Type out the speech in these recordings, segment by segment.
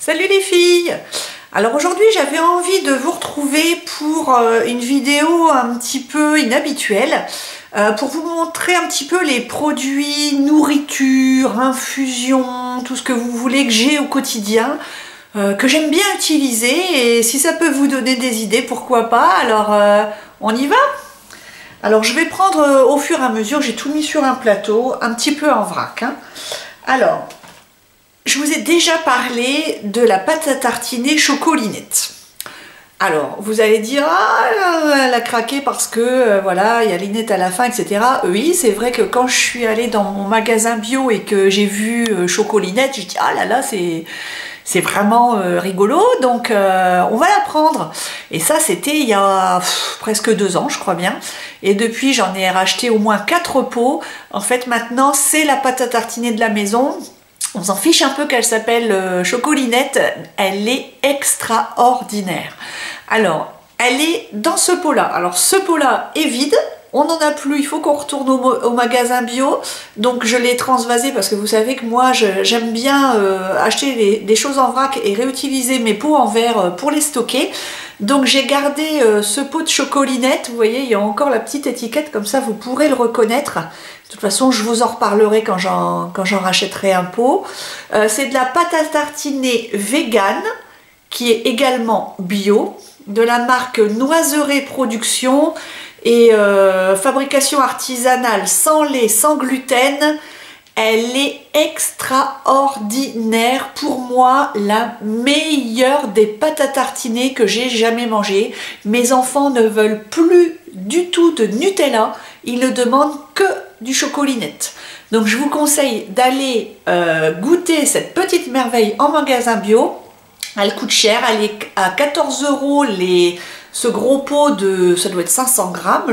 Salut les filles! Alors aujourd'hui j'avais envie de vous retrouver pour une vidéo un petit peu inhabituelle pour vous montrer un petit peu les produits, nourriture, infusions, tout ce que vous voulez que j'ai au quotidien, que j'aime bien utiliser, et si ça peut vous donner des idées, pourquoi pas. Alors on y va? Alors je vais prendre au fur et à mesure, j'ai tout mis sur un plateau, un petit peu en vrac, hein. Alors, je vous ai déjà parlé de la pâte à tartiner chocolinette. Alors, vous allez dire, ah, elle a craqué parce que, voilà, il y a Linette à la fin, etc. Oui, c'est vrai que quand je suis allée dans mon magasin bio et que j'ai vu chocolinette, j'ai dit, ah là là, c'est vraiment rigolo, donc on va la prendre. Et ça, c'était il y a presque 2 ans, je crois bien. Et depuis, j'en ai racheté au moins 4 pots. En fait, maintenant, c'est la pâte à tartiner de la maison. On s'en fiche un peu qu'elle s'appelle chocolinette, elle est extraordinaire. Alors, elle est dans ce pot-là. Alors, ce pot-là est vide, on n'en a plus, il faut qu'on retourne au magasin bio. Donc, je l'ai transvasé parce que vous savez que moi, j'aime bien acheter des choses en vrac et réutiliser mes pots en verre pour les stocker. Donc, j'ai gardé ce pot de chocolinette. Vous voyez, il y a encore la petite étiquette, comme ça, vous pourrez le reconnaître. De toute façon, je vous en reparlerai quand j'en rachèterai un pot. C'est de la pâte à tartiner vegan, qui est également bio, de la marque Noiseré Production et fabrication artisanale sans lait, sans gluten. Elle est extraordinaire, pour moi la meilleure des pâtes à tartiner que j'ai jamais mangées. Mes enfants ne veulent plus du tout de Nutella, ils ne demandent que du chocolinette. Donc je vous conseille d'aller goûter cette petite merveille en magasin bio. Elle coûte cher, elle est à 14 € ce gros pot de, ça doit être 500 grammes,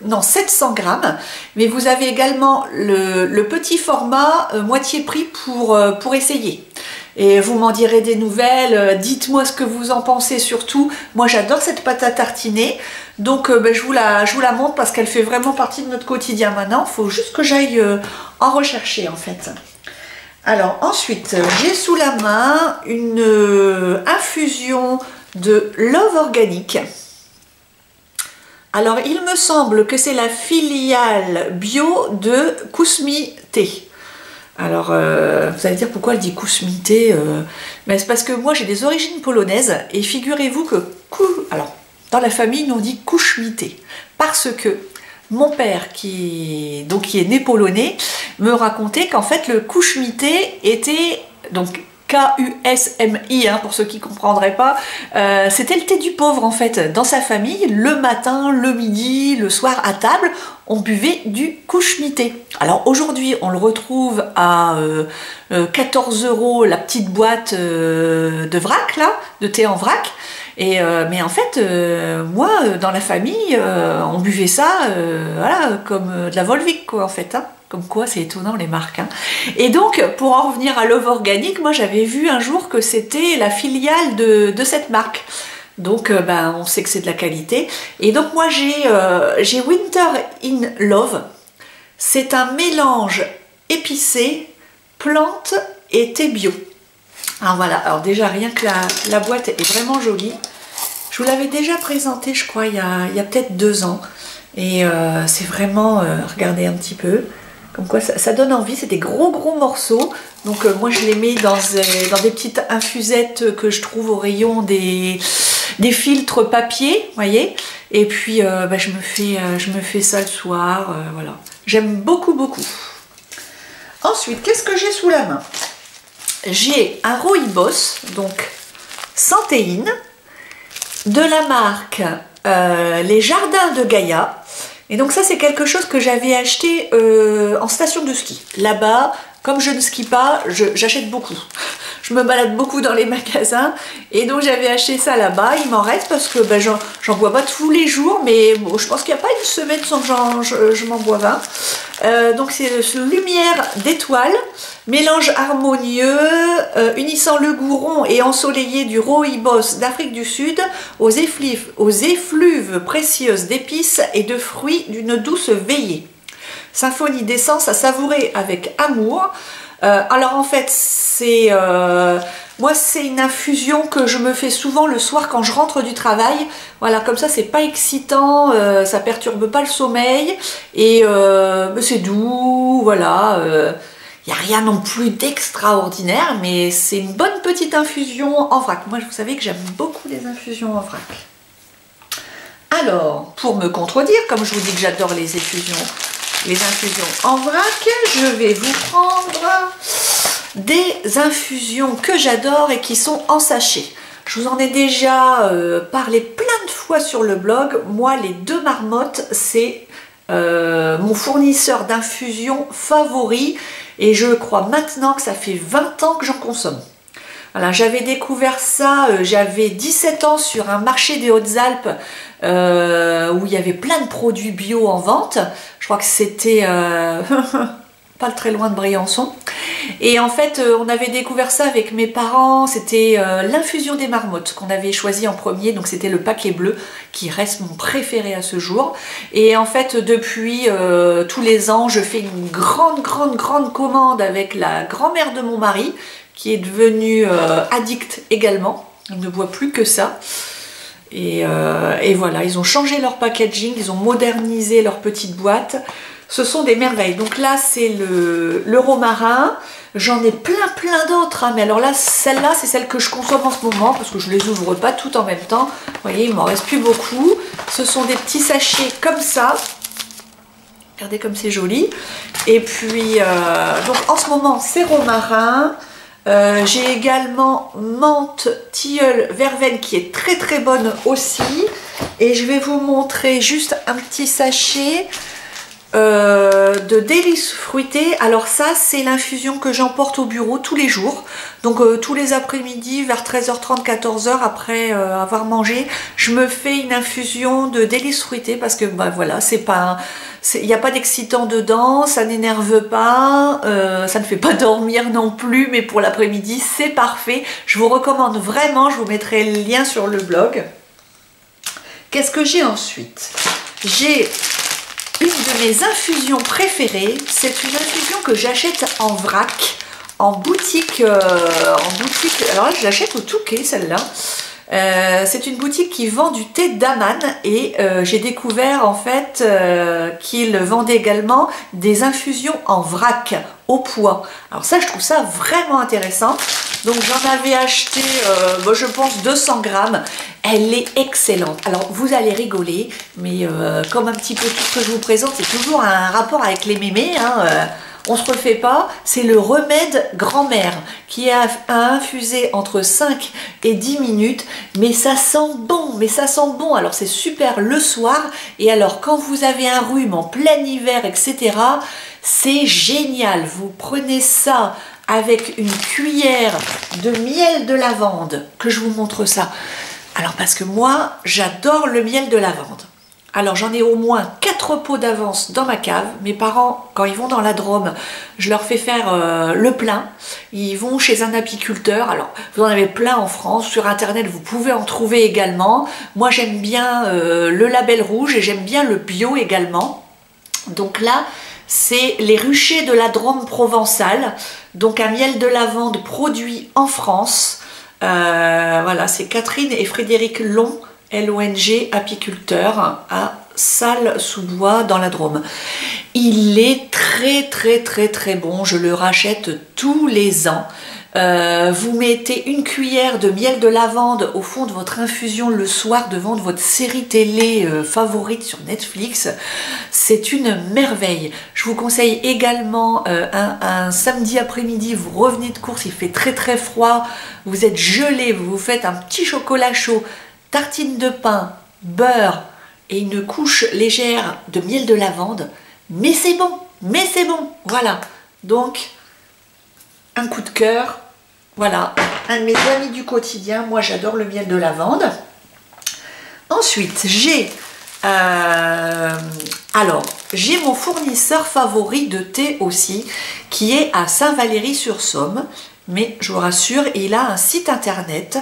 non 700 grammes, mais vous avez également le petit format moitié prix pour essayer. Et vous m'en direz des nouvelles, dites-moi ce que vous en pensez surtout. Moi j'adore cette pâte à tartiner, donc je vous la montre parce qu'elle fait vraiment partie de notre quotidien maintenant. Il faut juste que j'aille en rechercher en fait. Alors ensuite, j'ai sous la main une infusion de Love Organic. Alors il me semble que c'est la filiale bio de Kousmi Thé. Alors vous allez dire pourquoi elle dit Kousmi Thé, mais c'est parce que moi j'ai des origines polonaises et figurez-vous que alors dans la famille nous on dit Kousmi Thé parce que mon père qui est né polonais me racontait qu'en fait le Kousmi Thé était donc K-U-S-M-I, hein, pour ceux qui ne comprendraient pas, c'était le thé du pauvre en fait. Dans sa famille, le matin, le midi, le soir à table, on buvait du Kousmi Thé. Alors aujourd'hui, on le retrouve à 14 € la petite boîte de vrac, là, de thé en vrac. Et, mais en fait, moi, dans la famille, on buvait ça voilà, comme de la Volvic, quoi, en fait. Hein. Comme quoi, c'est étonnant les marques. Hein. Et donc, pour en revenir à Love Organic, moi j'avais vu un jour que c'était la filiale de cette marque. Donc, on sait que c'est de la qualité. Et donc, moi j'ai Winter in Love. C'est un mélange épicé, plante et thé bio. Alors voilà, alors déjà rien que la boîte est vraiment jolie. Je vous l'avais déjà présenté, je crois, il y a peut-être 2 ans. Et c'est vraiment, regardez un petit peu. Comme quoi ça donne envie, c'est des gros morceaux. Donc moi je les mets dans des petites infusettes que je trouve au rayon des filtres papier, vous voyez. Et puis je me fais ça le soir, voilà. J'aime beaucoup. Ensuite, qu'est-ce que j'ai sous la main? J'ai un rooibos, donc sans théine, de la marque Les Jardins de Gaïa. Et donc ça c'est quelque chose que j'avais acheté en station de ski. Là-bas, comme je ne skie pas, j'achète beaucoup. Je me balade beaucoup dans les magasins et donc j'avais acheté ça là-bas. Il m'en reste parce que j'en bois pas tous les jours, mais bon, je pense qu'il n'y a pas une semaine sans que je m'en bois 20. Donc c'est ce lumière d'étoiles, mélange harmonieux, unissant le goût rond et ensoleillé du rooibos d'Afrique du Sud aux effluves précieuses d'épices et de fruits d'une douce veillée. Symphonie d'essence à savourer avec amour. Alors en fait c'est Moi, c'est une infusion que je me fais souvent le soir quand je rentre du travail. Voilà, comme ça, c'est pas excitant, ça perturbe pas le sommeil et c'est doux, voilà. Il n'y a rien non plus d'extraordinaire, mais c'est une bonne petite infusion en vrac. Moi, vous savez que j'aime beaucoup les infusions en vrac. Alors, pour me contredire, comme je vous dis que j'adore les infusions en vrac, je vais vous prendre des infusions que j'adore et qui sont en sachet. Je vous en ai déjà parlé plein de fois sur le blog. Moi, les deux marmottes, c'est mon fournisseur d'infusion favori et je crois maintenant que ça fait 20 ans que j'en consomme. Voilà, j'avais découvert ça, j'avais 17 ans sur un marché des Hautes-Alpes où il y avait plein de produits bio en vente. Je crois que c'était pas très loin de Briançon. Et en fait, on avait découvert ça avec mes parents. C'était l'infusion des marmottes qu'on avait choisi en premier. Donc c'était le paquet bleu qui reste mon préféré à ce jour. Et en fait, depuis tous les ans, je fais une grande commande avec la grand-mère de mon mari qui est devenue addict également. Il ne boit plus que ça. Et voilà, ils ont changé leur packaging, ils ont modernisé leur petite boîte. Ce sont des merveilles. Donc là, c'est le romarin. J'en ai plein d'autres. Hein. Mais alors là, celle-là, c'est celle que je consomme en ce moment parce que je ne les ouvre pas toutes en même temps. Vous voyez, il m'en reste plus beaucoup. Ce sont des petits sachets comme ça. Regardez comme c'est joli. Et puis, donc en ce moment, c'est romarin. J'ai également menthe, tilleul, verveine qui est très bonne aussi. Et je vais vous montrer juste un petit sachet de délices fruitées. Alors ça, c'est l'infusion que j'emporte au bureau tous les jours. Donc tous les après-midi vers 13h30, 14h après avoir mangé, je me fais une infusion de délices fruitées parce que bah, voilà, c'est pas, il n'y a pas d'excitant dedans, ça n'énerve pas, ça ne fait pas dormir non plus, mais pour l'après-midi, c'est parfait. Je vous recommande vraiment, je vous mettrai le lien sur le blog. Qu'est-ce que j'ai ensuite? J'ai une de mes infusions préférées, c'est une infusion que j'achète en vrac, en boutique, alors là je l'achète au Touquet celle-là. C'est une boutique qui vend du thé d'Aman et j'ai découvert en fait qu'ils vendaient également des infusions en vrac, au poids. Alors ça, je trouve ça vraiment intéressant. Donc j'en avais acheté, je pense 200 grammes. Elle est excellente. Alors vous allez rigoler, mais comme un petit peu tout ce que je vous présente, c'est toujours un rapport avec les mémés, hein, on se refait pas. C'est le remède grand-mère qui est à infuser entre 5 et 10 minutes, mais ça sent bon, alors c'est super le soir, et alors quand vous avez un rhume en plein hiver, etc., c'est génial. Vous prenez ça avec une cuillère de miel de lavande, que je vous montre ça. Alors parce que moi, j'adore le miel de lavande. Alors j'en ai au moins 4 pots d'avance dans ma cave. Mes parents, quand ils vont dans la Drôme, je leur fais faire le plein. Ils vont chez un apiculteur. Alors vous en avez plein en France. Sur internet, vous pouvez en trouver également. Moi j'aime bien le label rouge et j'aime bien le bio également. Donc là, c'est les ruchers de la Drôme provençale. Donc un miel de lavande produit en France. Voilà, c'est Catherine et Frédéric Long, LONG, apiculteur à Salles-sous-Bois dans la Drôme. Il est très bon, je le rachète tous les ans. Vous mettez une cuillère de miel de lavande au fond de votre infusion le soir devant votre série télé favorite sur Netflix. C'est une merveille. Je vous conseille également un samedi après-midi, vous revenez de course, il fait très froid, vous êtes gelé, vous vous faites un petit chocolat chaud, tartine de pain, beurre et une couche légère de miel de lavande, mais c'est bon, voilà. Donc, un coup de cœur, voilà, un de mes amis du quotidien. Moi, j'adore le miel de lavande. Ensuite, j'ai mon fournisseur favori de thé aussi, qui est à Saint-Valery-sur-Somme, mais je vous rassure, il a un site internet.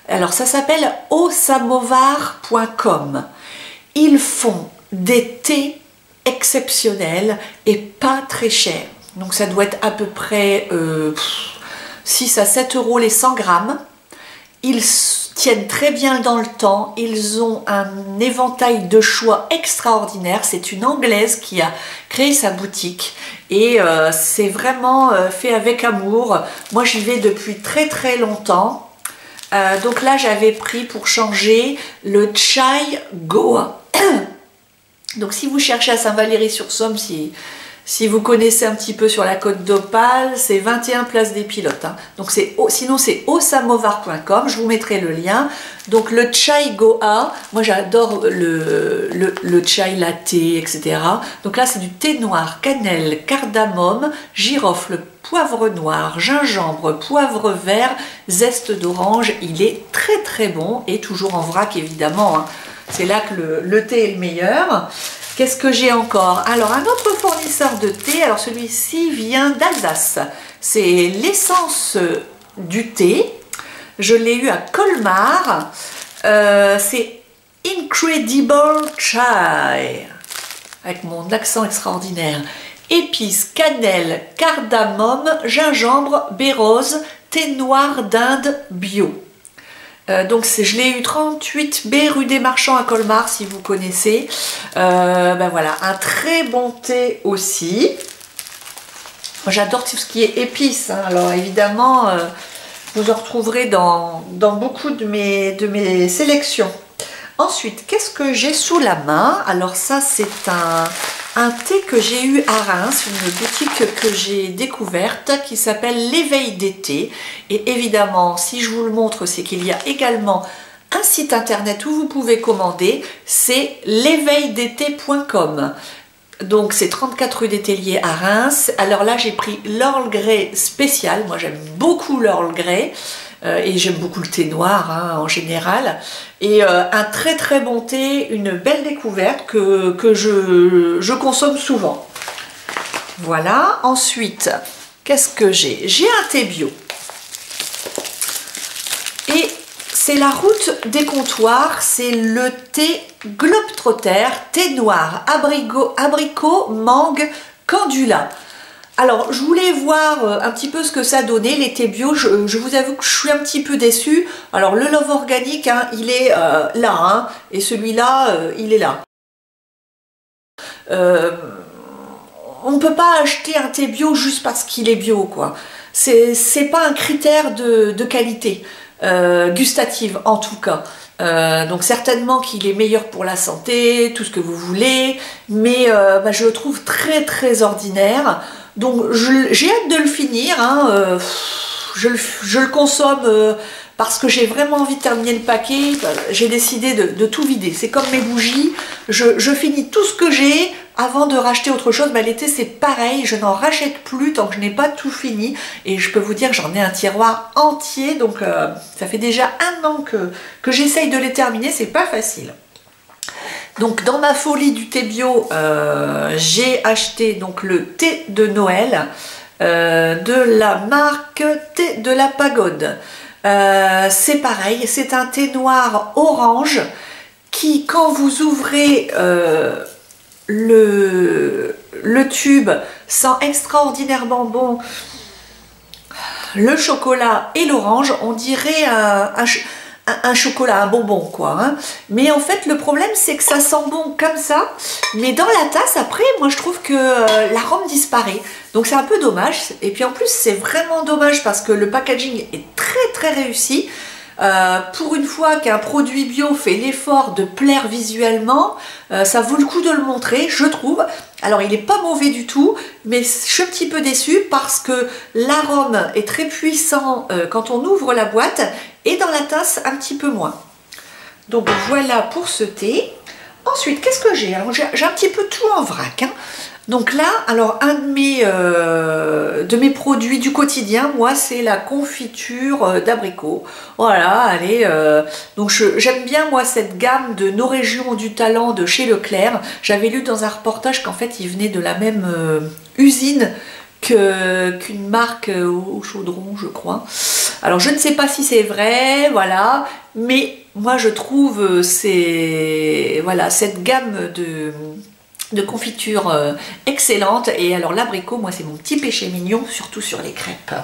Alors ça s'appelle ausamovar.com. Ils font des thés exceptionnels et pas très chers. Donc ça doit être à peu près 6 à 7 euros les 100 grammes. Ils tiennent très bien dans le temps, ils ont un éventail de choix extraordinaire. C'est une Anglaise qui a créé sa boutique et c'est vraiment fait avec amour. Moi j'y vais depuis très très longtemps. Donc là j'avais pris pour changer le Chai Goa. Donc si vous cherchez à Saint-Valery-sur-Somme, si vous connaissez un petit peu sur la côte d'Opale, c'est 21 place des Pilotes. Hein. Donc sinon c'est ausamovar.com, je vous mettrai le lien. Donc le Chai Goa, moi j'adore le chai latte, etc. Donc là c'est du thé noir, cannelle, cardamome, girofle, poivre noir, gingembre, poivre vert, zeste d'orange. Il est très très bon et toujours en vrac évidemment. Hein. C'est là que le thé est le meilleur. Qu'est-ce que j'ai encore? Alors, un autre fournisseur de thé, alors celui-ci vient d'Alsace. C'est l'essence du thé. Je l'ai eu à Colmar. C'est Incredible Chai. Avec mon accent extraordinaire. Épices, cannelle, cardamome, gingembre, baie rose, thé noir d'Inde bio. Donc je l'ai eu 38B rue des Marchands à Colmar si vous connaissez. Ben voilà, un très bon thé aussi. Moi j'adore tout ce qui est épices. Hein. Alors évidemment, vous en retrouverez dans beaucoup de mes sélections. Ensuite, qu'est-ce que j'ai sous la main? Alors ça c'est un thé que j'ai eu à Reims, une boutique que j'ai découverte qui s'appelle l'Éveil d'été. Et évidemment, si je vous le montre, c'est qu'il y a également un site internet où vous pouvez commander, c'est l'éveildété.com. Donc c'est 34 rue des Telliers à Reims. Alors là j'ai pris l'Earl Grey spécial, moi j'aime beaucoup l'Earl Grey. Et j'aime beaucoup le thé noir hein, en général. Et un très très bon thé, une belle découverte que je consomme souvent. Voilà. Ensuite, qu'est-ce que j'ai? J'ai un thé bio. Et c'est la route des comptoirs, c'est le thé Globetrotter, thé noir, abricot, mangue, candula. Alors, je voulais voir un petit peu ce que ça donnait, les thés bio. Je vous avoue que je suis un petit peu déçue. Alors, le Love Organique, hein, il est là, hein, et celui-là, il est là. On ne peut pas acheter un thé bio juste parce qu'il est bio, quoi. C'est pas un critère de qualité, gustative en tout cas. Donc certainement qu'il est meilleur pour la santé, tout ce que vous voulez, mais bah, je le trouve très très ordinaire. Donc j'ai hâte de le finir, hein, je le consomme parce que j'ai vraiment envie de terminer le paquet. J'ai décidé de tout vider, c'est comme mes bougies, je finis tout ce que j'ai avant de racheter autre chose. Bah, l'été c'est pareil, je n'en rachète plus tant que je n'ai pas tout fini, et je peux vous dire que j'en ai un tiroir entier, donc ça fait déjà 1 an que j'essaye de les terminer, c'est pas facile. Donc dans ma folie du thé bio, j'ai acheté donc le thé de Noël de la marque Thé de la Pagode. C'est pareil, c'est un thé noir orange qui, quand vous ouvrez le tube, sent extraordinairement bon le chocolat et l'orange. On dirait un chocolat, un bonbon quoi, hein. Mais en fait le problème c'est que ça sent bon comme ça, mais dans la tasse après moi je trouve que l'arôme disparaît, donc c'est un peu dommage. Et puis en plus c'est vraiment dommage parce que le packaging est très très réussi. Pour une fois qu'un produit bio fait l'effort de plaire visuellement, ça vaut le coup de le montrer, je trouve. Alors il n'est pas mauvais du tout, mais je suis un petit peu déçue parce que l'arôme est très puissant quand on ouvre la boîte, et dans la tasse un petit peu moins. Donc voilà pour ce thé. Ensuite, qu'est-ce que j'ai? Alors j'ai un petit peu tout en vrac, hein. Donc là, alors un de mes produits du quotidien, moi, c'est la confiture d'abricot. Voilà, allez, donc j'aime bien moi cette gamme de Nos Régions ont du talent de chez Leclerc. J'avais lu dans un reportage qu'en fait, ils venaient de la même usine qu'une marque au chaudron, je crois. Alors je ne sais pas si c'est vrai, voilà, mais moi je trouve voilà, cette gamme de confiture excellente. Et alors l'abricot, moi c'est mon petit péché mignon, surtout sur les crêpes.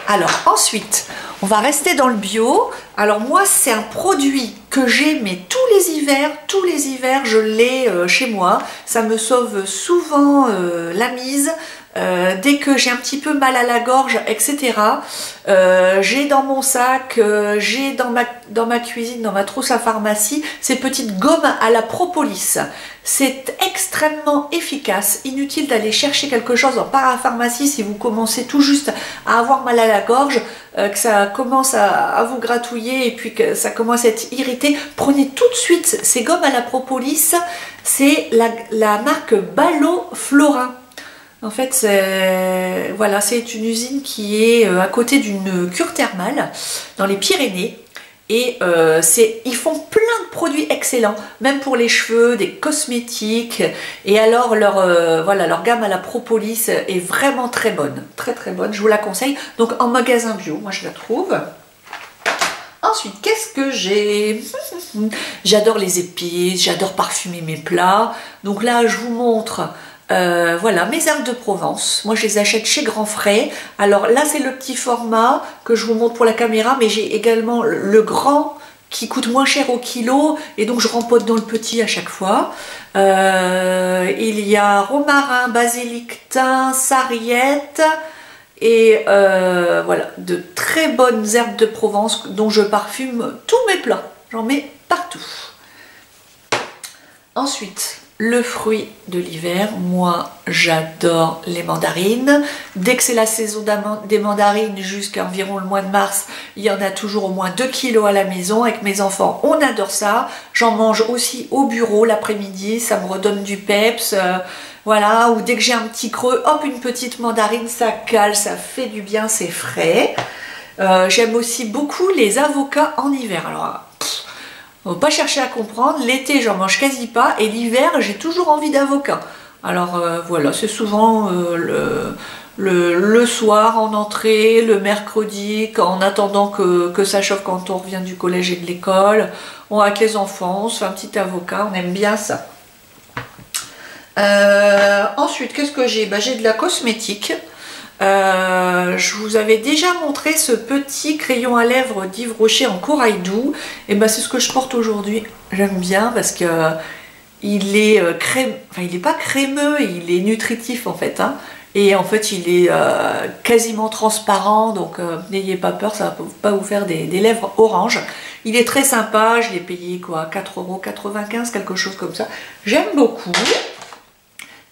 Alors ensuite, on va rester dans le bio. Alors moi, c'est un produit que j'ai mais tous les hivers je l'ai chez moi. Ça me sauve souvent la mise. Dès que j'ai un petit peu mal à la gorge, etc. J'ai dans mon sac, j'ai dans ma cuisine, dans ma trousse à pharmacie, ces petites gommes à la propolis. C'est extrêmement efficace, inutile d'aller chercher quelque chose en parapharmacie si vous commencez tout juste à avoir mal à la gorge, que ça commence à vous gratouiller et puis que ça commence à être irrité. Prenez tout de suite ces gommes à la propolis, c'est la marque Balloflorin. En fait, c'est une usine qui est à côté d'une cure thermale dans les Pyrénées. Et ils font plein de produits excellents, même pour les cheveux, des cosmétiques. Et alors leur gamme à la propolis est vraiment très bonne, très très bonne. Je vous la conseille. Donc en magasin bio, moi je la trouve. Ensuite, qu'est-ce que j'ai? J'adore les épices, j'adore parfumer mes plats. Donc là, je vous montre. Voilà mes herbes de Provence, moi je les achète chez Grand Frais. Alors là c'est le petit format que je vous montre pour la caméra, mais j'ai également le grand qui coûte moins cher au kilo et donc je rempote dans le petit à chaque fois. Il y a romarin, basilic, thym, sarriette et voilà, de très bonnes herbes de Provence dont je parfume tous mes plats, j'en mets partout. Ensuite, le fruit de l'hiver, moi j'adore les mandarines. Dès que c'est la saison des mandarines jusqu'à environ le mois de mars, il y en a toujours au moins 2 kilos à la maison. Avec mes enfants, on adore ça. J'en mange aussi au bureau l'après-midi, ça me redonne du peps. Voilà, ou dès que j'ai un petit creux, hop, une petite mandarine, ça cale, ça fait du bien, c'est frais. J'aime aussi beaucoup les avocats en hiver. Alors, faut pas chercher à comprendre, l'été j'en mange quasi pas et l'hiver j'ai toujours envie d'avocat. Alors voilà, c'est souvent le soir en entrée, le mercredi, en attendant que ça chauffe quand on revient du collège et de l'école. Avec les enfants, on se fait un petit avocat, on aime bien ça. Ensuite, qu'est-ce que j'ai? J'ai de la cosmétique. Je vous avais déjà montré ce petit crayon à lèvres d'Yves Rocher en corail doux, et c'est ce que je porte aujourd'hui. J'aime bien parce que il est il n'est pas crémeux, il est nutritif en fait, hein. Et en fait il est quasiment transparent, donc n'ayez pas peur, ça va pas vous faire des lèvres orange. Il est très sympa, je l'ai payé quoi, 4,95 €, quelque chose comme ça. J'aime beaucoup.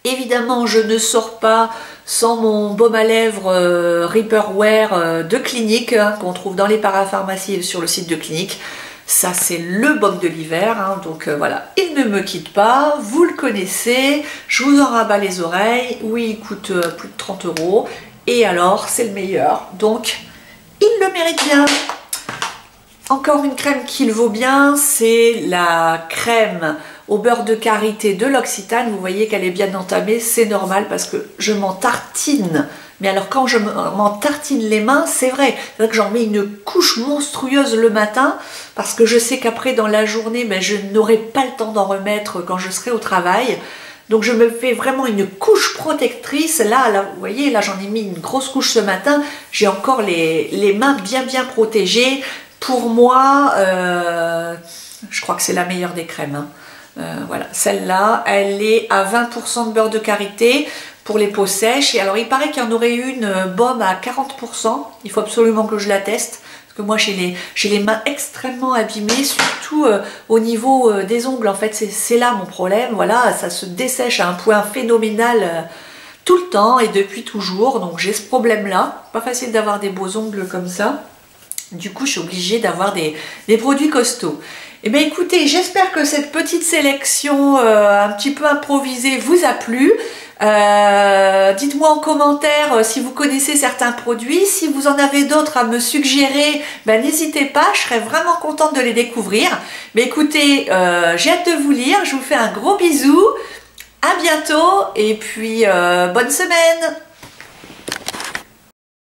Évidemment, je ne sors pas sans mon baume à lèvres Repair Wear de Clinique, hein, qu'on trouve dans les parapharmacies et sur le site de Clinique. Ça, c'est le baume de l'hiver, hein, donc voilà, il ne me quitte pas, vous le connaissez, je vous en rabats les oreilles. Oui, il coûte plus de 30 €, et alors, c'est le meilleur, donc il le mérite bien. Encore une crème qu'il vaut bien, c'est la crème au beurre de karité de l'Occitane. Vous voyez qu'elle est bien entamée, c'est normal parce que je m'en tartine. Mais alors quand je m'en tartine les mains, c'est vrai. C'est-à-dire que j'en mets une couche monstrueuse le matin parce que je sais qu'après dans la journée, je n'aurai pas le temps d'en remettre quand je serai au travail. Donc je me fais vraiment une couche protectrice. Là vous voyez, là j'en ai mis une grosse couche ce matin. J'ai encore les mains bien protégées. Pour moi, je crois que c'est la meilleure des crèmes, hein. Voilà, celle-là, elle est à 20% de beurre de karité pour les peaux sèches. Et alors, il paraît qu'il y en aurait une baume à 40%. Il faut absolument que je la teste. Parce que moi, j'ai les mains extrêmement abîmées, surtout au niveau des ongles. En fait, c'est là mon problème. Voilà, ça se dessèche à un point phénoménal tout le temps et depuis toujours. Donc, j'ai ce problème-là. Pas facile d'avoir des beaux ongles comme ça. Du coup, je suis obligée d'avoir des produits costauds. Eh bien écoutez, j'espère que cette petite sélection un petit peu improvisée vous a plu. Dites-moi en commentaire si vous connaissez certains produits. Si vous en avez d'autres à me suggérer, n'hésitez pas, je serais vraiment contente de les découvrir. Mais écoutez, j'ai hâte de vous lire. Je vous fais un gros bisou. À bientôt et puis bonne semaine.